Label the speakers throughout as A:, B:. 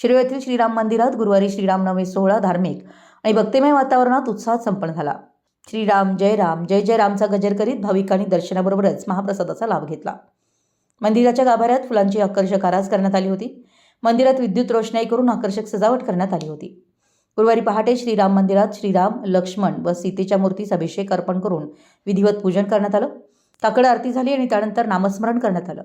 A: शिरोळ येथील श्रीराम मंदिरात गुरुवारी श्रीरामनवमी सोहळा धार्मिक आणि भक्तिमय वातावरणात उत्साहात संपन्न झाला. श्रीराम जय जय रामचा गजर करीत भाविकांनी दर्शनाबरोबरच महाप्रसादाचा लाभ घेतला. मंदिराच्या गाभाऱ्यात फुलांची आकर्षक आरास करण्यात आली होती. मंदिरात विद्युत रोषणाई करून आकर्षक सजावट करण्यात आली होती. गुरुवारी पहाटे श्रीराम मंदिरात श्रीराम, लक्ष्मण व सीतेच्या मूर्तीस अभिषेक अर्पण करून विधिवत पूजन करण्यात आलं. काकड आरती झाली आणि त्यानंतर नामस्मरण करण्यात आलं.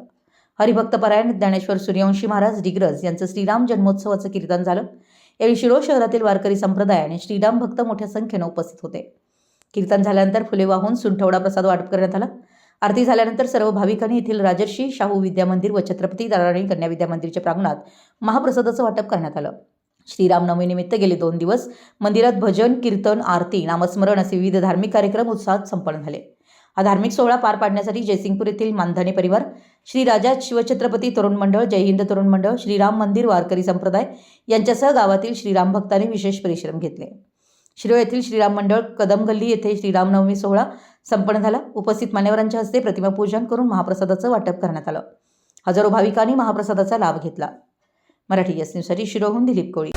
A: हरिभक्तपरायण ज्ञानेश्वर सूर्यवंशी महाराज डिग्रज यांचं श्रीराम जन्मोत्सवाचं कीर्तन झालं. यावेळी शिरोळ शहरातील वारकरी संप्रदाय आणि श्रीराम भक्त मोठ्या संख्येनं उपस्थित होते. कीर्तन झाल्यानंतर फुले वाहून सुंठवडा प्रसाद वाटप करण्यात आला. आरती झाल्यानंतर सर्व भाविकांनी येथील राजर्षी शाहू विद्या मंदिर व छत्रपती दाराणी कन्या विद्या मंदिरच्या प्रांगणात महाप्रसादाचं वाटप करण्यात आलं. श्रीरामनवमीनिमित्त गेले 2 दिवस मंदिरात भजन, कीर्तन, आरती, नामस्मरण असे विविध धार्मिक कार्यक्रम उत्साहात संपन्न झाले. हा धार्मिक सोहळा पार पाडण्यासाठी जयसिंगपूर येथील मानधने परिवार, श्री राजा शिवछत्रपती तरुण मंडळ, जय हिंद तरुण मंडळ, श्रीराम मंदिर वारकरी संप्रदाय यांच्यासह गावातील श्रीराम भक्तांनी विशेष परिश्रम घेतले. शिरोळ येथील श्रीराम मंडळ कदम गल्ली येथे श्रीरामनवमी सोहळा संपन्न झाला. उपस्थित मान्यवरांच्या हस्ते प्रतिमा पूजन करून महाप्रसादाचं वाटप करण्यात आलं. हजारो भाविकांनी महाप्रसादाचा लाभ घेतला. मराठी एस न्यूजसाठी शिरोळहून दिलीप कोळी.